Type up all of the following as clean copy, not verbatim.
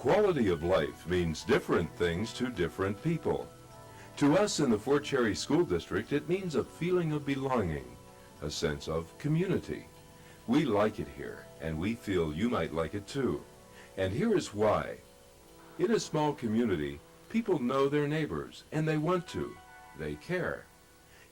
Quality of life means different things to different people. To us in the Fort Cherry School District, it means a feeling of belonging, a sense of community. We like it here, and we feel you might like it too. And here is why. In a small community, people know their neighbors, and they want to. They care.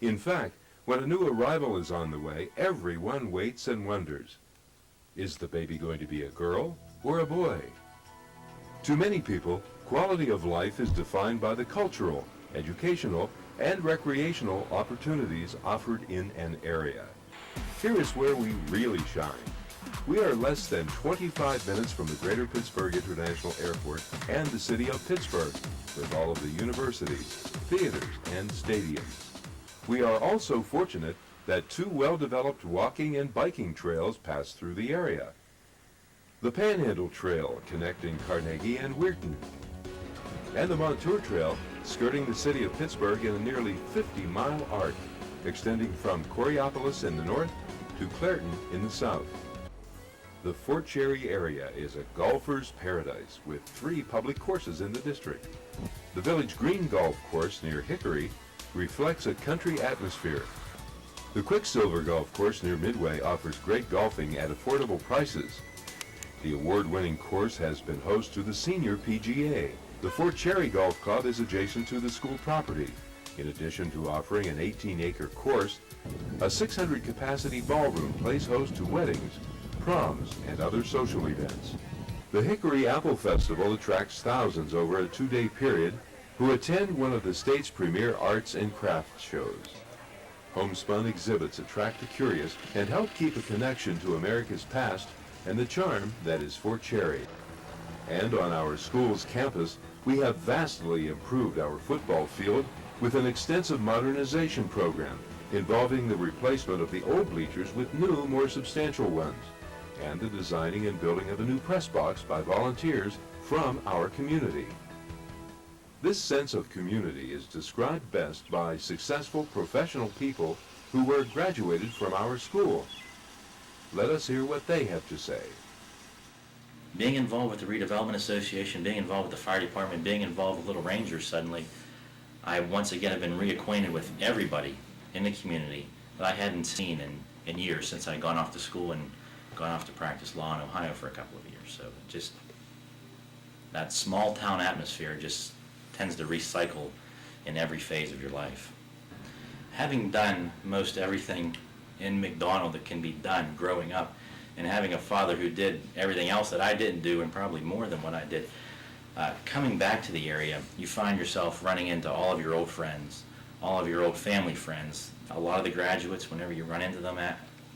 In fact, when a new arrival is on the way, everyone waits and wonders, is the baby going to be a girl or a boy? To many people, quality of life is defined by the cultural, educational, and recreational opportunities offered in an area. Here is where we really shine. We are less than 25 minutes from the Greater Pittsburgh International Airport and the city of Pittsburgh, with all of the universities, theaters, and stadiums. We are also fortunate that two well-developed walking and biking trails pass through the area. The Panhandle Trail connecting Carnegie and Weirton, and the Montour Trail skirting the city of Pittsburgh in a nearly 50-mile arc, extending from Coriopolis in the north to Clairton in the south. The Fort Cherry area is a golfer's paradise with 3 public courses in the district. The Village Green Golf Course near Hickory reflects a country atmosphere. The Quicksilver Golf Course near Midway offers great golfing at affordable prices. The award-winning course has been host to the Senior PGA. The Fort Cherry Golf Club is adjacent to the school property. In addition to offering an 18-acre course, a 600-capacity ballroom plays host to weddings, proms, and other social events. The Hickory Apple Festival attracts thousands over a 2-day period who attend one of the state's premier arts and crafts shows. Homespun exhibits attract the curious and help keep a connection to America's past and the charm that is Fort Cherry. And on our school's campus, we have vastly improved our football field with an extensive modernization program involving the replacement of the old bleachers with new, more substantial ones, and the designing and building of a new press box by volunteers from our community. This sense of community is described best by successful professional people who were graduated from our school. Let us hear what they have to say. Being involved with the Redevelopment Association, being involved with the fire department, being involved with Little Rangers suddenly, I once again have been reacquainted with everybody in the community that I hadn't seen in years since I'd gone off to school and gone off to practice law in Ohio for a couple of years. So just that small town atmosphere just tends to recycle in every phase of your life. Having done most everything in McDonald that can be done growing up, and having a father who did everything else that I didn't do and probably more than what I did, coming back to the area, you find yourself running into all of your old friends, all of your old family friends. A lot of the graduates, whenever you run into them,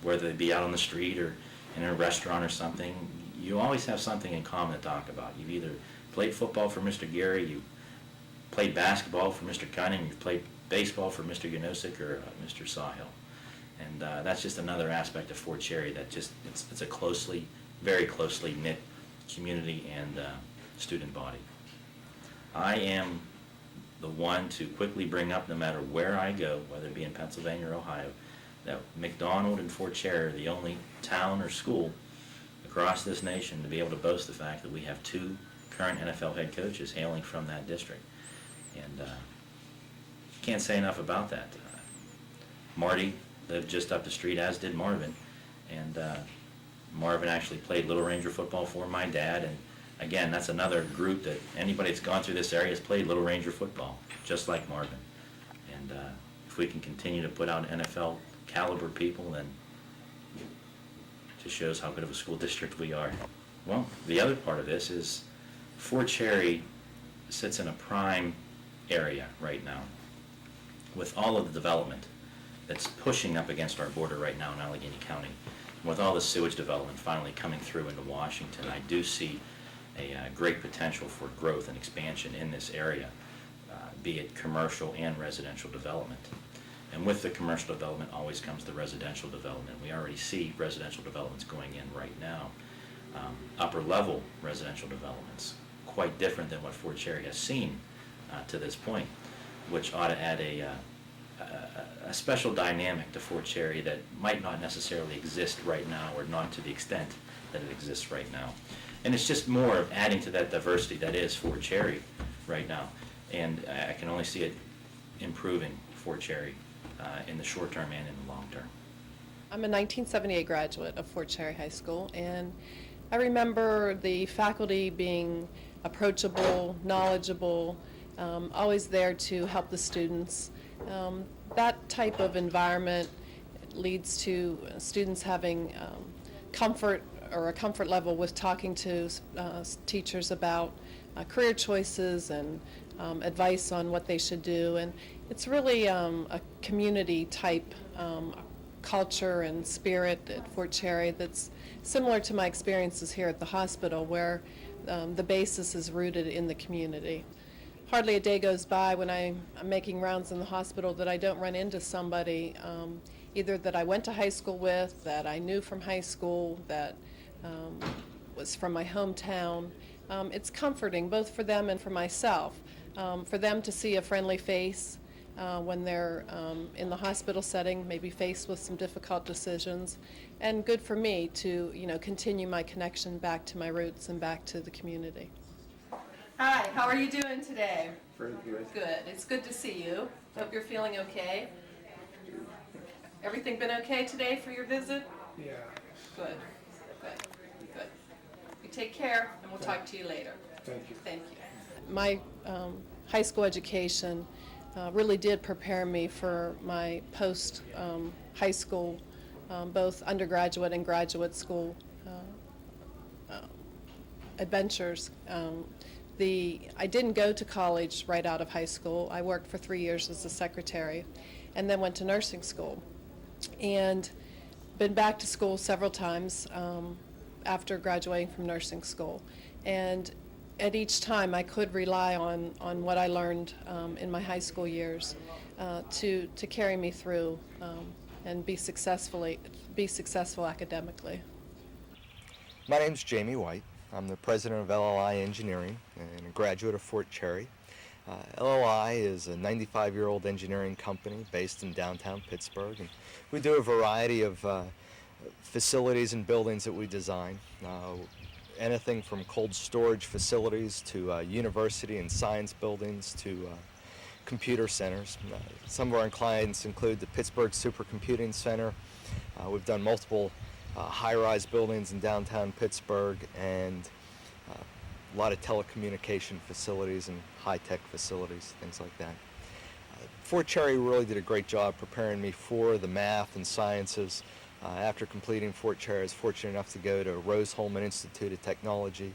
whether they be out on the street or in a restaurant or something, you always have something in common to talk about. You've either played football for Mr. Gary, you played basketball for Mr. Cunning, you've played baseball for Mr. Yanosik or Mr. Sawhill. And that's just another aspect of Fort Cherry that just, it's a closely, very closely knit community and student body. I am the one to quickly bring up, no matter where I go, whether it be in Pennsylvania or Ohio, that McDonald and Fort Cherry are the only town or school across this nation to be able to boast the fact that we have 2 current NFL head coaches hailing from that district. And can't say enough about that. Marty lived just up the street, as did Marvin, and Marvin actually played Little Ranger football for my dad, and again, that's another group that anybody that's gone through this area has played Little Ranger football, just like Marvin. And if we can continue to put out NFL caliber people, then it just shows how good of a school district we are. Well, the other part of this is Fort Cherry sits in a prime area right now with all of the development that's pushing up against our border right now in Allegheny County. With all the sewage development finally coming through into Washington, I do see a great potential for growth and expansion in this area, be it commercial and residential development. And with the commercial development always comes the residential development. We already see residential developments going in right now. Upper level residential developments, quite different than what Fort Cherry has seen to this point, which ought to add a special dynamic to Fort Cherry that might not necessarily exist right now, or not to the extent that it exists right now. And it's just more of adding to that diversity that is Fort Cherry right now. And I can only see it improving Fort Cherry in the short term and in the long term. I'm a 1978 graduate of Fort Cherry High School, and I remember the faculty being approachable, knowledgeable, always there to help the students. That type of environment leads to students having comfort or a comfort level with talking to teachers about career choices and advice on what they should do. And it's really a community type culture and spirit at Fort Cherry that's similar to my experiences here at the hospital, where the basis is rooted in the community. Hardly a day goes by when I'm making rounds in the hospital that I don't run into somebody either that I went to high school with, that I knew from high school, that was from my hometown. It's comforting both for them and for myself, for them to see a friendly face when they're in the hospital setting, maybe faced with some difficult decisions, and good for me to, continue my connection back to my roots and back to the community. Hi, how are you doing today? Very good. Good. It's good to see you. Hope you're feeling okay. Everything been okay today for your visit? Yeah. Good. Good. Good. You take care, and we'll talk to you later. Thank you. Thank you. My high school education really did prepare me for my post-high school, both undergraduate and graduate school adventures. I didn't go to college right out of high school. I worked for 3 years as a secretary and then went to nursing school. And been back to school several times after graduating from nursing school. And at each time I could rely on what I learned in my high school years to carry me through and be successful academically. My name's Jamie White. I'm the president of LLI Engineering and a graduate of Fort Cherry. LLI is a 95-year-old engineering company based in downtown Pittsburgh, and we do a variety of facilities and buildings that we design. Anything from cold storage facilities to university and science buildings to computer centers. Some of our clients include the Pittsburgh Supercomputing Center. We've done multiple high-rise buildings in downtown Pittsburgh and a lot of telecommunication facilities and high-tech facilities, things like that. Fort Cherry really did a great job preparing me for the math and sciences. After completing Fort Cherry, I was fortunate enough to go to Rose-Hulman Institute of Technology.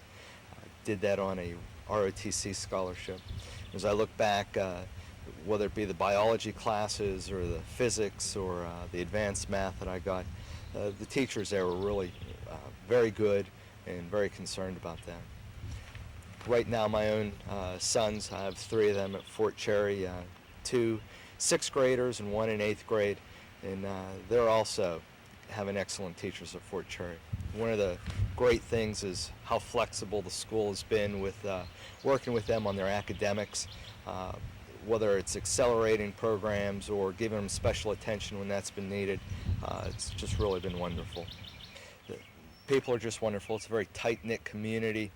Did that on a ROTC scholarship. As I look back, whether it be the biology classes or the physics or the advanced math that I got, the teachers there were really very good and very concerned about that. Right now, my own sons, I have 3 of them at Fort Cherry, 2 6th graders and 1 in 8th grade, and they're also having excellent teachers at Fort Cherry. One of the great things is how flexible the school has been with working with them on their academics, whether it's accelerating programs or giving them special attention when that's been needed. It's just really been wonderful. The people are just wonderful. It's a very tight-knit community.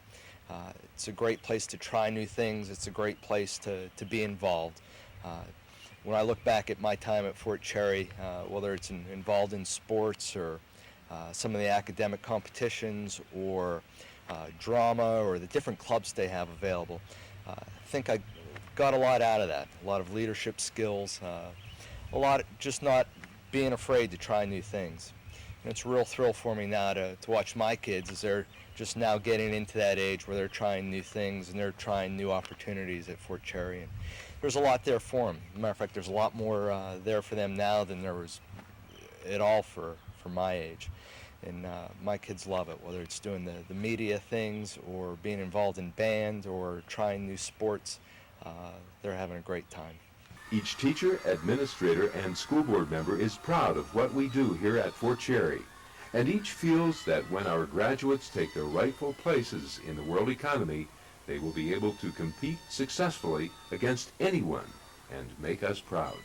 It's a great place to try new things. It's a great place to be involved. When I look back at my time at Fort Cherry, whether it's involved in sports or some of the academic competitions or drama or the different clubs they have available, I think I got a lot out of that. A lot of leadership skills, a lot of just not being afraid to try new things. And it's a real thrill for me now to watch my kids as they're just now getting into that age where they're trying new things and they're trying new opportunities at Fort Cherry. And there's a lot there for them. As a matter of fact, there's a lot more there for them now than there was at all for my age. And my kids love it, whether it's doing the media things or being involved in band or trying new sports. They're having a great time. Each teacher, administrator, and school board member is proud of what we do here at Fort Cherry, and each feels that when our graduates take their rightful places in the world economy, they will be able to compete successfully against anyone and make us proud.